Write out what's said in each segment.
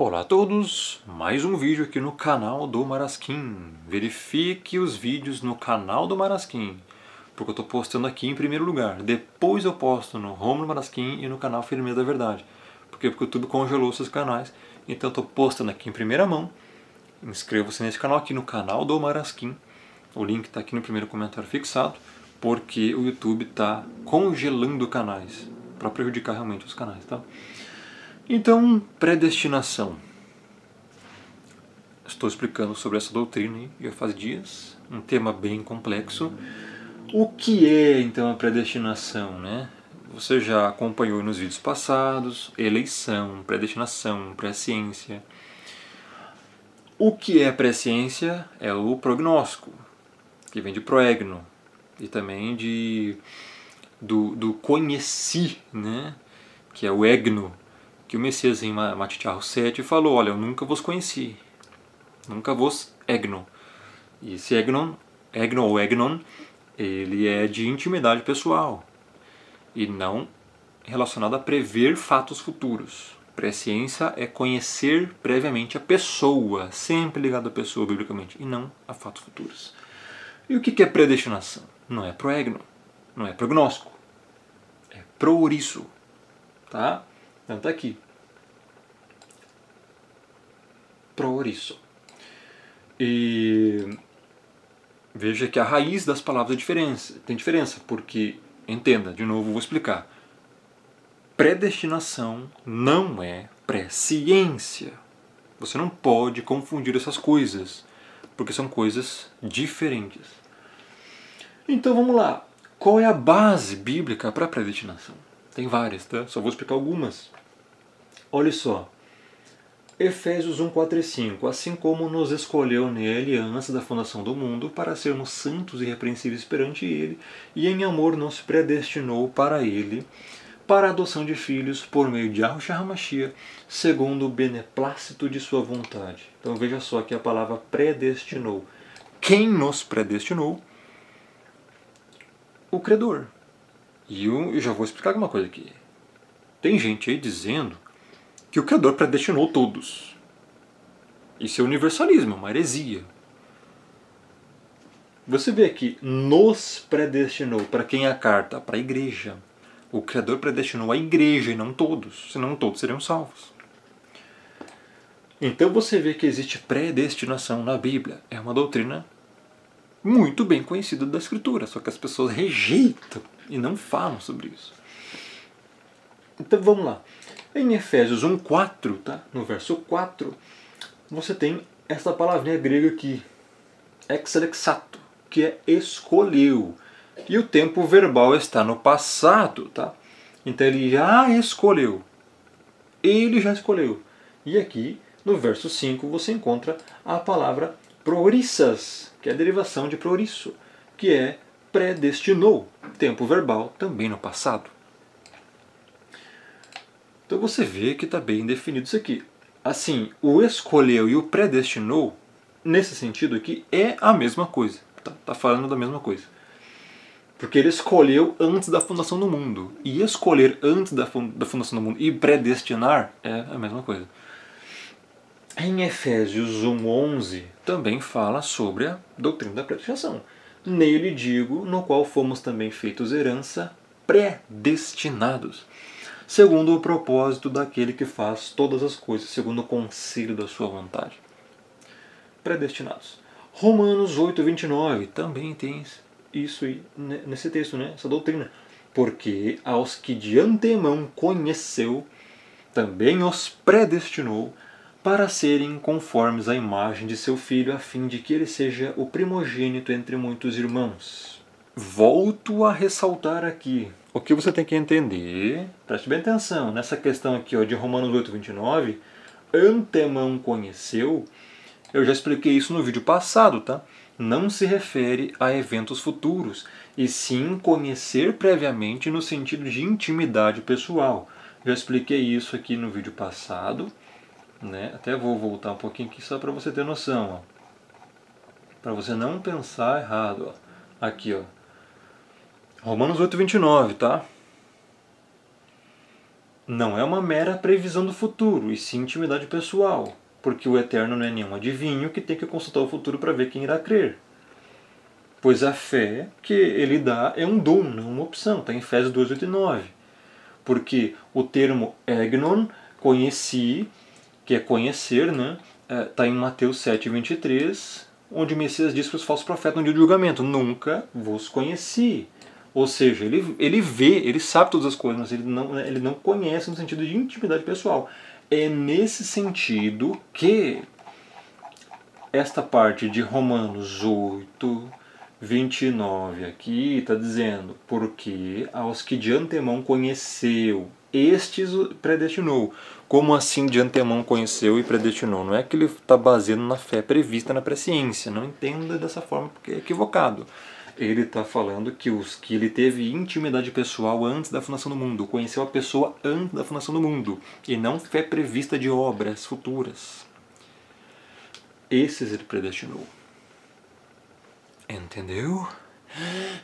Olá a todos, mais um vídeo aqui no canal do Marasquim. Verifique os vídeos no canal do Marasquim, porque eu estou postando aqui em primeiro lugar. Depois eu posto no Home do Marasquim e no canal Firmeza da Verdade. Por quê? Porque o YouTube congelou esses canais, então eu estou postando aqui em primeira mão. Inscreva-se nesse canal aqui no canal do Marasquim. O link está aqui no primeiro comentário fixado, porque o YouTube está congelando canais, para prejudicar realmente os canais, tá? Então, predestinação. Estou explicando sobre essa doutrina aí, já faz dias, um tema bem complexo. O que é então a predestinação, né? Você já acompanhou nos vídeos passados, eleição, predestinação, presciência. O que é presciência? É o prognóstico, que vem de proegno, e também do conheci, né? Que é o egno, que o Messias em Matityahu 7 falou: olha, eu nunca vos conheci, nunca vos egno. E esse egno ou egnon, ele é de intimidade pessoal e não relacionado a prever fatos futuros. Presciência é conhecer previamente a pessoa, sempre ligado à pessoa biblicamente, e não a fatos futuros. E o que é predestinação? Não é proegno, não é prognóstico, é prooriço, tá? Então está aqui. Prooriço. E veja que a raiz das palavras tem diferença, porque, entenda, de novo vou explicar. Predestinação não é presciência. Você não pode confundir essas coisas, porque são coisas diferentes. Então vamos lá. Qual é a base bíblica para a predestinação? Tem várias, tá? Só vou explicar algumas. Olha só. Efésios 1, 4 e 5. Assim como nos escolheu nele antes da fundação do mundo, para sermos santos e irrepreensíveis perante ele, e em amor nos predestinou para ele, para a adoção de filhos por meio de Yahushua HaMashiach, segundo o beneplácito de sua vontade. Então veja só que a palavra predestinou. Quem nos predestinou? O Credor. E eu já vou explicar alguma coisa aqui. Tem gente aí dizendo que o Criador predestinou todos. Isso é universalismo, uma heresia. Você vê aqui, nos predestinou. Para quem é a carta? Para a igreja. O Criador predestinou a igreja e não todos, senão todos seriam salvos. Então você vê que existe predestinação na Bíblia. É uma doutrina muito bem conhecida da Escritura, só que as pessoas rejeitam e não falam sobre isso. Então vamos lá. Em Efésios 1,4, tá? No verso 4, você tem essa palavrinha grega aqui, exelexato, que é escolheu. E o tempo verbal está no passado, tá? Então ele já escolheu. Ele já escolheu. E aqui, no verso 5, você encontra a palavra proorissas, que é a derivação de proorisso, que é predestinou. Tempo verbal também no passado. Então você vê que está bem definido isso aqui. Assim, o escolheu e o predestinou, nesse sentido aqui, é a mesma coisa. Tá falando da mesma coisa. Porque ele escolheu antes da fundação do mundo. E escolher antes da fundação do mundo e predestinar é a mesma coisa. Em Efésios 1,11 também fala sobre a doutrina da predestinação. Nele digo, no qual fomos também feitos herança, predestinados, segundo o propósito daquele que faz todas as coisas, segundo o conselho da sua vontade. Predestinados. Romanos 8,29 também tem isso aí nesse texto, né? Essa doutrina. Porque aos que de antemão conheceu, também os predestinou para serem conformes à imagem de seu Filho, a fim de que ele seja o primogênito entre muitos irmãos. Volto a ressaltar aqui. O que você tem que entender, preste bem atenção, nessa questão aqui ó, de Romanos 8,29, antemão conheceu, eu já expliquei isso no vídeo passado, tá? Não se refere a eventos futuros, e sim conhecer previamente no sentido de intimidade pessoal. Já expliquei isso aqui no vídeo passado, né? Até vou voltar um pouquinho aqui só para você ter noção, para você não pensar errado. Ó. Aqui, ó. Romanos 8,29, tá? não é uma mera previsão do futuro, e sim intimidade pessoal, porque o Eterno não é nenhum adivinho que tem que consultar o futuro para ver quem irá crer. Pois a fé que ele dá é um dom, não uma opção, está em Efésios 2, 8 e 9. Porque o termo egnon, conheci, que é conhecer, né, está em Mateus 7, 23, onde o Messias diz para os falsos profetas no dia do julgamento: nunca vos conheci. Ou seja, ele vê, ele sabe todas as coisas, mas ele não conhece no sentido de intimidade pessoal. É nesse sentido que esta parte de Romanos 8, 29 aqui está dizendo: porque aos que de antemão conheceu, estes predestinou. Como assim de antemão conheceu e predestinou? Não é que ele está baseando na fé prevista na presciência. Não entenda dessa forma porque é equivocado. Ele está falando que os que ele teve intimidade pessoal antes da fundação do mundo, conheceu a pessoa antes da fundação do mundo, e não fé prevista de obras futuras. Esses ele predestinou. Entendeu?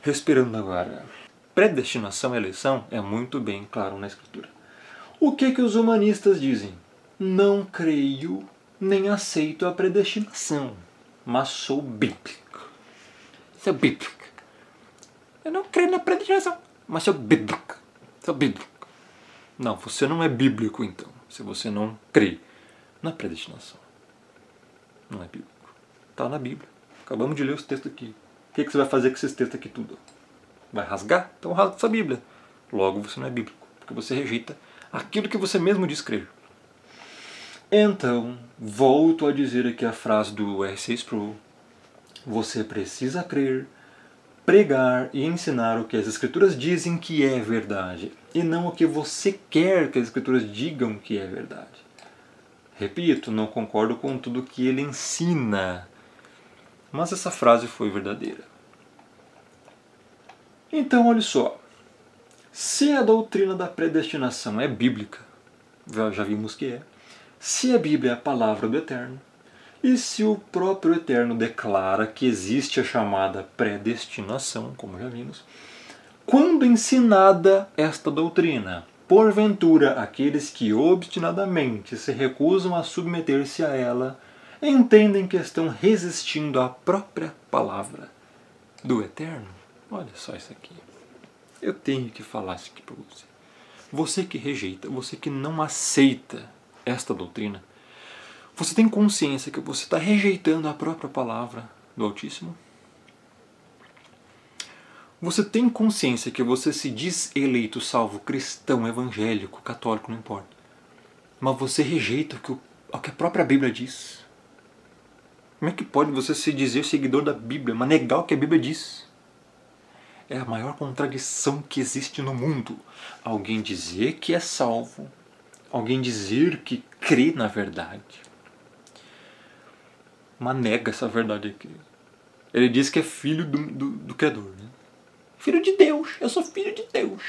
Respirando agora. Predestinação e eleição é muito bem claro na Escritura. O que os humanistas dizem? Não creio nem aceito a predestinação, mas sou bíblico. Sou bíblico. Eu não creio na predestinação, mas sou bíblico. Sou bíblico. Não, você não é bíblico então, se você não crê na predestinação. Não é bíblico. Está na Bíblia. Acabamos de ler os textos aqui. O que você vai fazer com esses textos aqui tudo? Vai rasgar? Então rasga essa Bíblia. Logo você não é bíblico, porque você rejeita aquilo que você mesmo diz crer. Então, volto a dizer aqui a frase do R6 Pro. Você precisa crer, pregar e ensinar o que as Escrituras dizem que é verdade, e não o que você quer que as Escrituras digam que é verdade. Repito, não concordo com tudo que ele ensina, mas essa frase foi verdadeira. Então, olha só. Se a doutrina da predestinação é bíblica, já vimos que é, se a Bíblia é a palavra do Eterno, e se o próprio Eterno declara que existe a chamada predestinação, como já vimos, quando ensinada esta doutrina, porventura aqueles que obstinadamente se recusam a submeter-se a ela, entendem que estão resistindo à própria palavra do Eterno? Olha só isso aqui. Eu tenho que falar isso aqui para você. Você que rejeita, você que não aceita esta doutrina, você tem consciência que você está rejeitando a própria palavra do Altíssimo? Você tem consciência que você se diz eleito, salvo, cristão, evangélico, católico, não importa, mas você rejeita o que a própria Bíblia diz? Como é que pode você se dizer seguidor da Bíblia, mas negar o que a Bíblia diz? É a maior contradição que existe no mundo. Alguém dizer que é salvo, alguém dizer que crê na verdade, mas nega essa verdade aqui. Ele diz que é filho do Criador, né? Filho de Deus, eu sou filho de Deus.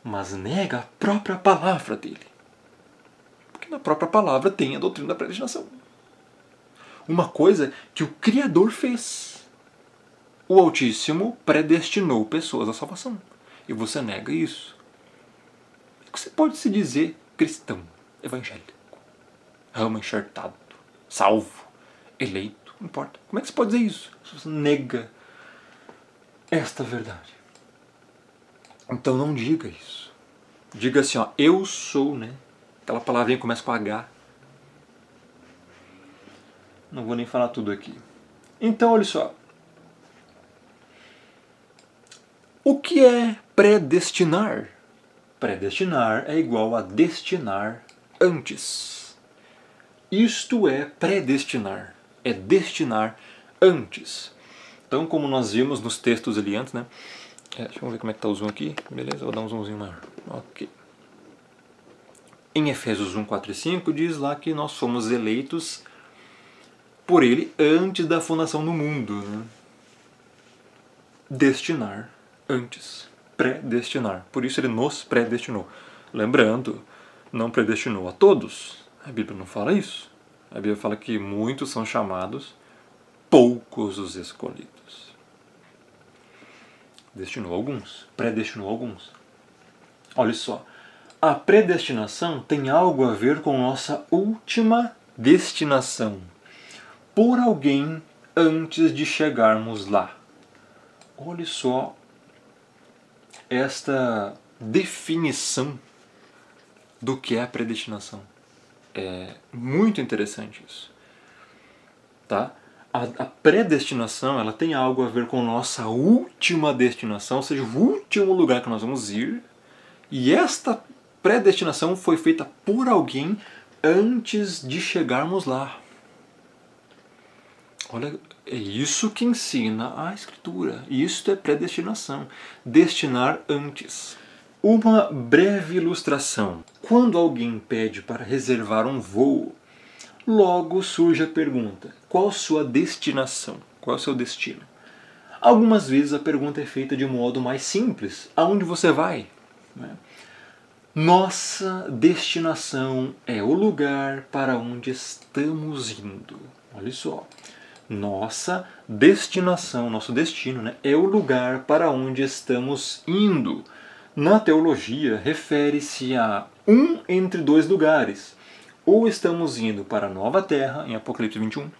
Mas nega a própria palavra dele. Porque na própria palavra tem a doutrina da predestinação. Uma coisa que o Criador fez. O Altíssimo predestinou pessoas à salvação. E você nega isso. Você pode se dizer cristão, evangélico, ramo enxertado, salvo, eleito, não importa. Como é que você pode dizer isso? Se você nega esta verdade. Então não diga isso. Diga assim, ó, eu sou, né? Aquela palavrinha que começa com H. Não vou nem falar tudo aqui. Então, olha só. O que é predestinar? Predestinar é igual a destinar antes. Isto é predestinar. É destinar antes. Então, como nós vimos nos textos ali antes, né? Deixa eu ver como é que está o zoom aqui. Beleza, vou dar um zoomzinho maior. Ok. Em Efésios 1, 4 e 5 diz lá que nós fomos eleitos por ele antes da fundação do mundo. Né? Destinar antes. Predestinar. Por isso ele nos predestinou. Lembrando, não predestinou a todos. A Bíblia não fala isso. A Bíblia fala que muitos são chamados, poucos os escolhidos. Destinou alguns. Predestinou alguns. Olha só. A predestinação tem algo a ver com nossa última destinação, por alguém antes de chegarmos lá. Olhe só esta definição do que é a predestinação. É muito interessante isso. Tá? A predestinação, ela tem algo a ver com nossa última destinação, ou seja, o último lugar que nós vamos ir. E esta predestinação foi feita por alguém antes de chegarmos lá. Olha, é isso que ensina a Escritura. Isto é predestinação. Destinar antes. Uma breve ilustração. Quando alguém pede para reservar um voo, logo surge a pergunta: qual sua destinação? Qual é o seu destino? Algumas vezes a pergunta é feita de um modo mais simples: aonde você vai? Nossa destinação é o lugar para onde estamos indo. Olha só. Nossa destinação, nosso destino, é o lugar para onde estamos indo. Na teologia, refere-se a um entre dois lugares. Ou estamos indo para a nova terra, em Apocalipse 21,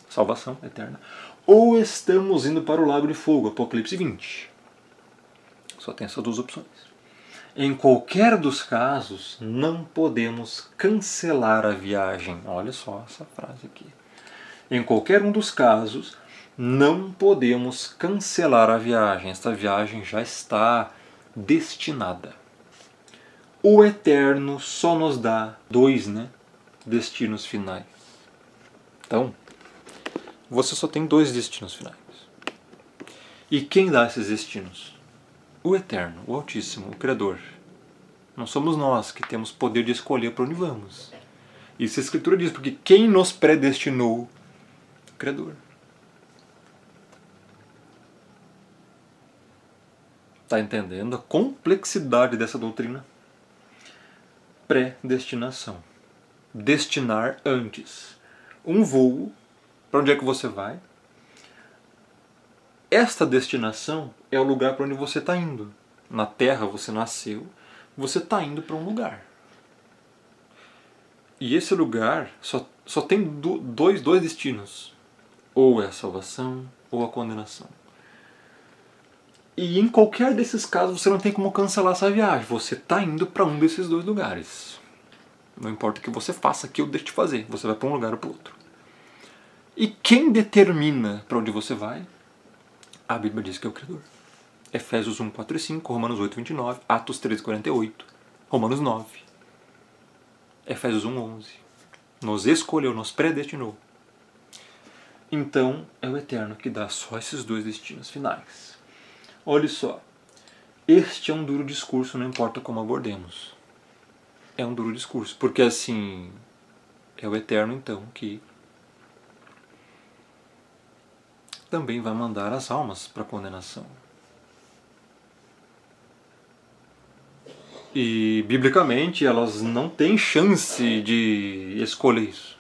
salvação eterna, ou estamos indo para o lago de fogo, Apocalipse 20. Só tem essas duas opções. Em qualquer dos casos, não podemos cancelar a viagem. Olha só essa frase aqui. Em qualquer um dos casos, não podemos cancelar a viagem. Esta viagem já está destinada. O Eterno só nos dá dois, destinos finais. Então, você só tem dois destinos finais. E quem dá esses destinos? O Eterno, o Altíssimo, o Criador. Não somos nós que temos poder de escolher para onde vamos. Isso a Escritura diz, porque quem nos predestinou? O Criador. Está entendendo a complexidade dessa doutrina? Predestinação. Destinar antes. Um voo, para onde é que você vai? Esta destinação é o lugar para onde você está indo. Na Terra você nasceu, você está indo para um lugar. E esse lugar só tem dois destinos. Ou é a salvação, ou a condenação. E em qualquer desses casos você não tem como cancelar essa viagem. Você está indo para um desses dois lugares. Não importa o que você faça, que eu deixe de fazer. Você vai para um lugar ou para o outro. E quem determina para onde você vai? A Bíblia diz que é o Criador. Efésios 1, 4 e 5, Romanos 8, 29, Atos 13, 48, Romanos 9, Efésios 1, 11. Nos escolheu, nos predestinou. Então é o Eterno que dá só esses dois destinos finais. Olha só, este é um duro discurso, não importa como abordemos. É um duro discurso, porque assim, é o Eterno então que também vai mandar as almas para a condenação. E, biblicamente, elas não têm chance de escolher isso.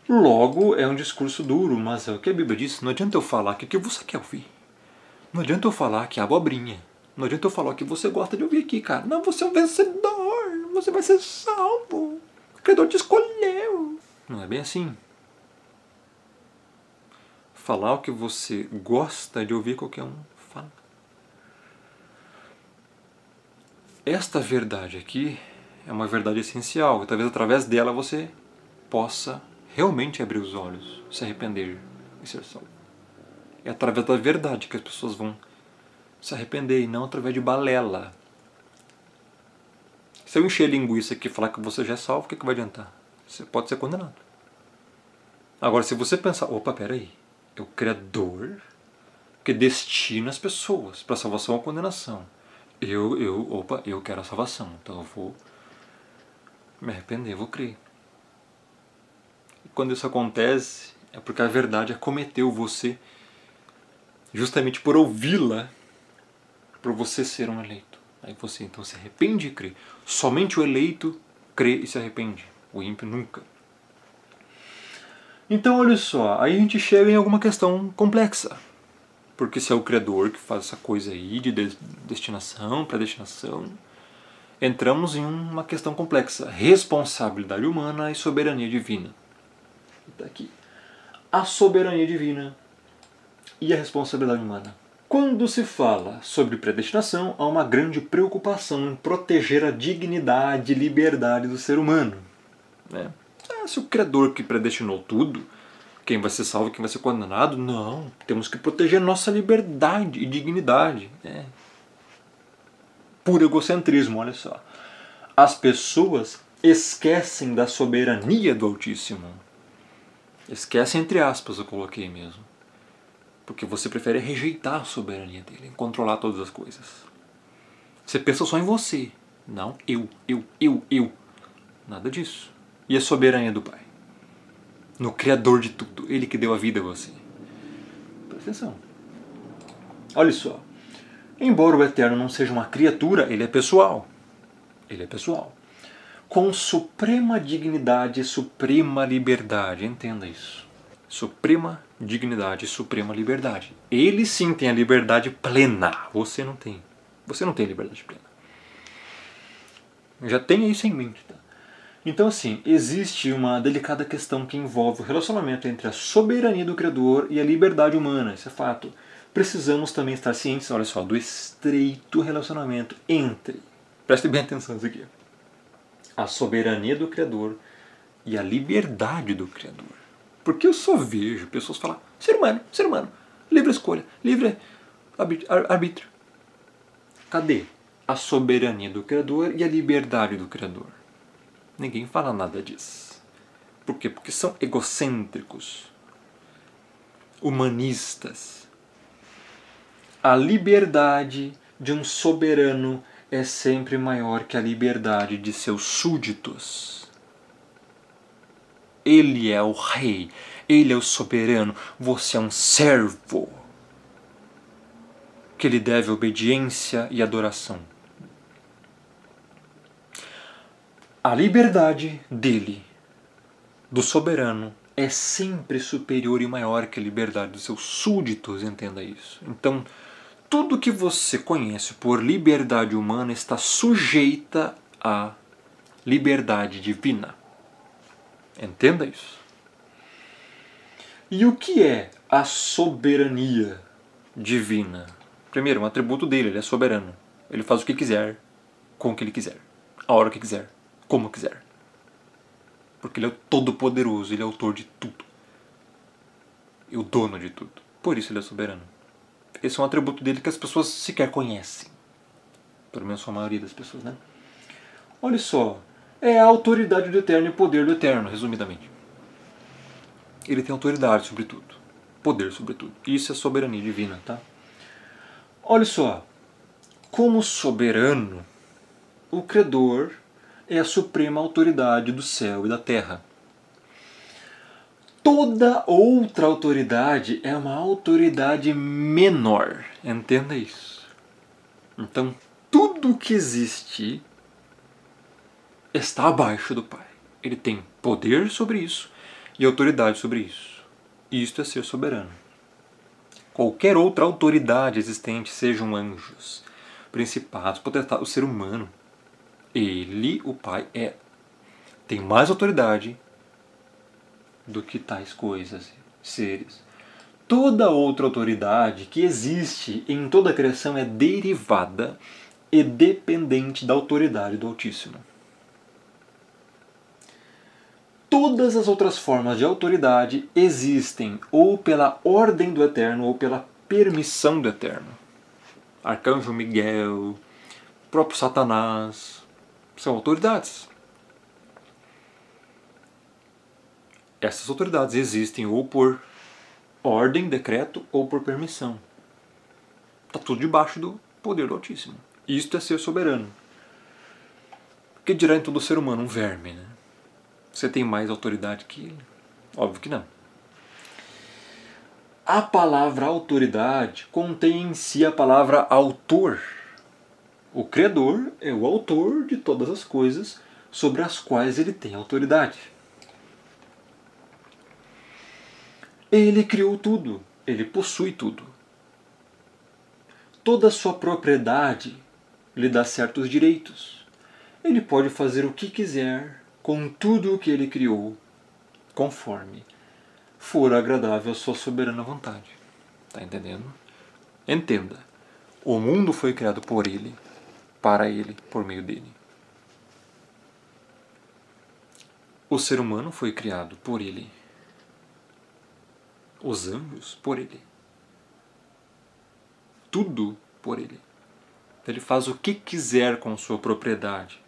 Logo, é um discurso duro, mas é o que a Bíblia diz. Não adianta eu falar que o que você quer ouvir. Não adianta eu falar que é abobrinha. Não adianta eu falar o que você gosta de ouvir aqui, cara. Não, você é um vencedor. Você vai ser salvo. O Criador te escolheu. Não é bem assim. Falar o que você gosta de ouvir, qualquer um fala. Esta verdade aqui é uma verdade essencial. E talvez através dela você possa realmente abrir os olhos, se arrepender e ser salvo. É através da verdade que as pessoas vão se arrepender e não através de balela. Se eu encher linguiça aqui e falar que você já é salvo, o que vai adiantar? Você pode ser condenado. Agora, se você pensar, opa, peraí, é o Criador que destina as pessoas para a salvação ou condenação. Eu quero a salvação, então eu vou me arrepender, eu vou crer. E quando isso acontece, é porque a verdade acometeu você justamente por ouvi-la, por você ser um eleito. Aí você então se arrepende e crê. Somente o eleito crê e se arrepende. O ímpio nunca. Então olha só, aí a gente chega em alguma questão complexa. Porque se é o Criador que faz essa coisa aí de destinação, predestinação, entramos em uma questão complexa. Responsabilidade humana e soberania divina. Está aqui. A soberania divina e a responsabilidade humana. Quando se fala sobre predestinação, há uma grande preocupação em proteger a dignidade e liberdade do ser humano. Né? Se o Criador que predestinou tudo, quem vai ser salvo e quem vai ser condenado, não. Temos que proteger nossa liberdade e dignidade. Puro egocentrismo, olha só. As pessoas esquecem da soberania do Altíssimo. Esquecem entre aspas, eu coloquei mesmo. Porque você prefere rejeitar a soberania dele, controlar todas as coisas. Você pensa só em você. Não, eu. Nada disso. E a soberania do Pai? No Criador de tudo. Ele que deu a vida a você. Presta atenção. Olha só. Embora o Eterno não seja uma criatura, ele é pessoal. Ele é pessoal. Com suprema dignidade e suprema liberdade. Entenda isso. Suprema dignidade e suprema liberdade. Ele sim tem a liberdade plena. Você não tem. Você não tem liberdade plena. Já tenha isso em mente. Tá? Então assim, existe uma delicada questão que envolve o relacionamento entre a soberania do Criador e a liberdade humana. Isso é fato. Precisamos também estar cientes, olha só, do estreito relacionamento entre, preste bem atenção nisso aqui, a soberania do Criador e a liberdade do Criador. Porque eu só vejo pessoas falar, ser humano, livre escolha, livre arbítrio. Cadê a soberania do Criador e a liberdade do Criador? Ninguém fala nada disso. Por quê? Porque são egocêntricos, humanistas. A liberdade de um soberano é sempre maior que a liberdade de seus súditos. Ele é o rei, ele é o soberano, você é um servo que lhe deve obediência e adoração. A liberdade dele, do soberano, é sempre superior e maior que a liberdade dos seus súditos, entenda isso. Então, tudo que você conhece por liberdade humana está sujeita à liberdade divina. Entenda isso. E o que é a soberania divina? Primeiro, um atributo dele, ele é soberano. Ele faz o que quiser, com o que ele quiser, a hora que quiser, como quiser. Porque ele é o todo-poderoso, ele é autor de tudo. E o dono de tudo. Por isso ele é soberano. Esse é um atributo dele que as pessoas sequer conhecem. Pelo menos a maioria das pessoas, né? Olha só. É a autoridade do Eterno e o poder do Eterno, resumidamente. Ele tem autoridade sobre tudo. Poder sobre tudo. Isso é soberania divina, tá? Olha só. Como soberano, o Criador é a suprema autoridade do céu e da terra. Toda outra autoridade é uma autoridade menor. Entenda isso. Então, tudo que existe está abaixo do Pai. Ele tem poder sobre isso e autoridade sobre isso. Isto é ser soberano. Qualquer outra autoridade existente, sejam anjos, principados, potestades, o ser humano, ele, o Pai, tem mais autoridade do que tais coisas, seres. Toda outra autoridade que existe em toda a criação é derivada e dependente da autoridade do Altíssimo. Todas as outras formas de autoridade existem ou pela ordem do Eterno ou pela permissão do Eterno. Arcanjo Miguel, próprio Satanás, são autoridades. Essas autoridades existem ou por ordem, decreto ou por permissão. Está tudo debaixo do poder do Altíssimo. Isto é ser soberano. Que dirá então do ser humano, um verme, né? Você tem mais autoridade que ele? Óbvio que não. A palavra autoridade contém em si a palavra autor. O Criador é o autor de todas as coisas sobre as quais ele tem autoridade. Ele criou tudo, ele possui tudo. Toda a sua propriedade lhe dá certos direitos. ele pode fazer o que quiser com tudo o que ele criou, conforme for agradável à sua soberana vontade. Tá entendendo? Entenda. O mundo foi criado por ele, para ele, por meio dele. O ser humano foi criado por ele. Os anjos por ele. Tudo por ele. Ele faz o que quiser com sua propriedade.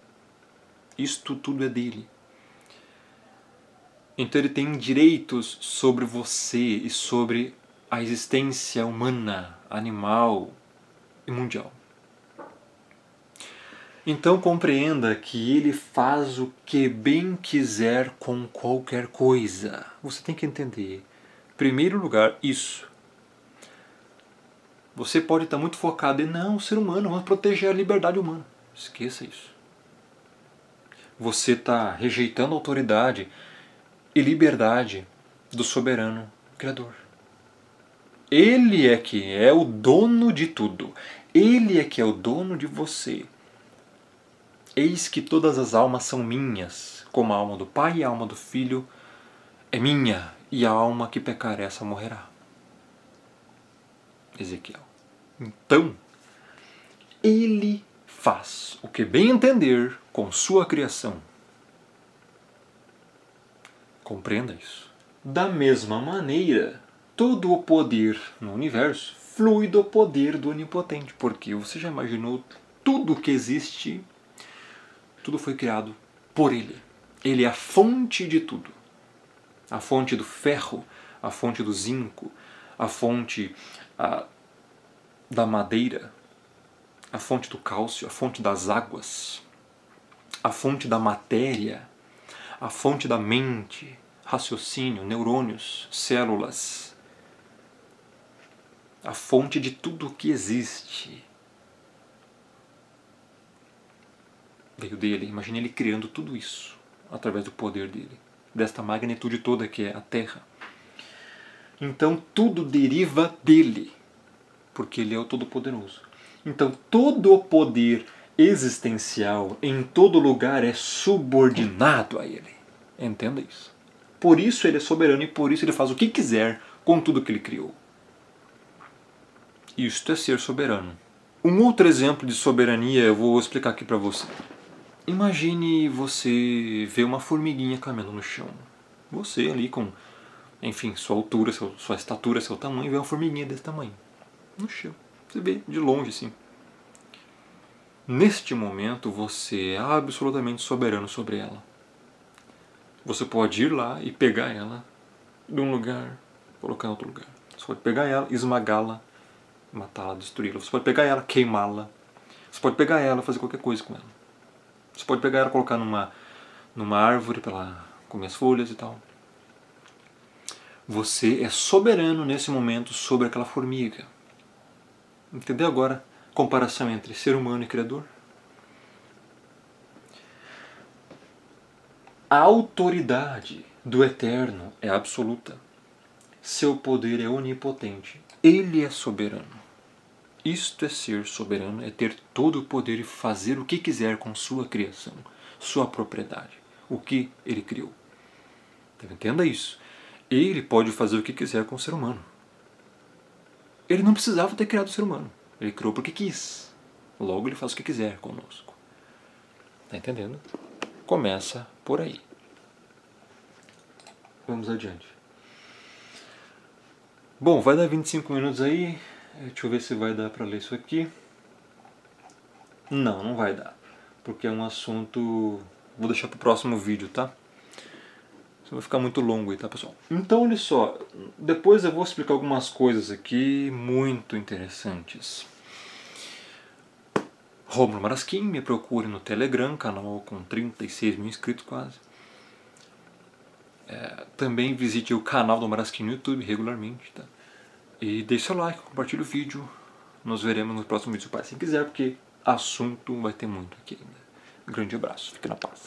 Isto tudo é dele. Então ele tem direitos sobre você e sobre a existência humana, animal e mundial. Então compreenda que ele faz o que bem quiser com qualquer coisa. Você tem que entender, em primeiro lugar, isso. Você pode estar muito focado em, não, o ser humano, vamos proteger a liberdade humana. Esqueça isso. Você está rejeitando a autoridade e liberdade do soberano Criador. Ele é que é o dono de tudo. Ele é que é o dono de você. Eis que todas as almas são minhas, como a alma do Pai e a alma do Filho é minha, e a alma que pecar essa morrerá. Ezequiel. Então, ele faz o que bem entender com sua criação. Compreenda isso. Da mesma maneira, todo o poder no universo flui do poder do Onipotente, porque você já imaginou tudo que existe, tudo foi criado por ele. Ele é a fonte de tudo. A fonte do ferro, a fonte do zinco, a fonte da madeira, a fonte do cálcio, a fonte das águas, a fonte da matéria, a fonte da mente, raciocínio, neurônios, células, a fonte de tudo o que existe. Veio dele. Imagine ele criando tudo isso através do poder dele, desta magnitude toda que é a Terra. Então tudo deriva dele, porque ele é o Todo-Poderoso. Então todo o poder existencial em todo lugar é subordinado a ele. Entenda isso. Por isso ele é soberano e por isso ele faz o que quiser com tudo que ele criou. Isto é ser soberano. Um outro exemplo de soberania eu vou explicar aqui para você. Imagine você ver uma formiguinha caminhando no chão. Você ali com, enfim, sua altura, sua estatura, seu tamanho, vê uma formiguinha desse tamanho no chão. Você vê de longe assim. Neste momento você é absolutamente soberano sobre ela. Você pode ir lá e pegar ela de um lugar, colocar em outro lugar. Você pode pegar ela, esmagá-la, matá-la, destruí-la. Você pode pegar ela, queimá-la. Você pode pegar ela e fazer qualquer coisa com ela. Você pode pegar ela e colocar numa árvore para ela comer as folhas e tal. Você é soberano nesse momento sobre aquela formiga. Entendeu agora a comparação entre ser humano e Criador? A autoridade do Eterno é absoluta. Seu poder é onipotente. Ele é soberano. Isto é ser soberano, é ter todo o poder e fazer o que quiser com sua criação, sua propriedade, o que ele criou. Então, entenda isso. Ele pode fazer o que quiser com o ser humano. Ele não precisava ter criado o ser humano. Ele criou porque quis. Logo ele faz o que quiser conosco. Está entendendo? Começa por aí. Vamos adiante. Bom, vai dar 25 minutos aí. Deixa eu ver se vai dar para ler isso aqui. Não vai dar. Porque é um assunto... Vou deixar para o próximo vídeo, tá? Isso vai ficar muito longo aí, tá, pessoal? Então, olha só. Depois eu vou explicar algumas coisas aqui muito interessantes. Rômulo Marasquim, me procure no Telegram, canal com 36 mil inscritos quase. Também visite o canal do Marasquim no YouTube regularmente, tá? E deixe seu like, compartilhe o vídeo. Nos veremos no próximo vídeo, se o Pai assim quiser, porque assunto vai ter muito aqui ainda. Um grande abraço, fique na paz.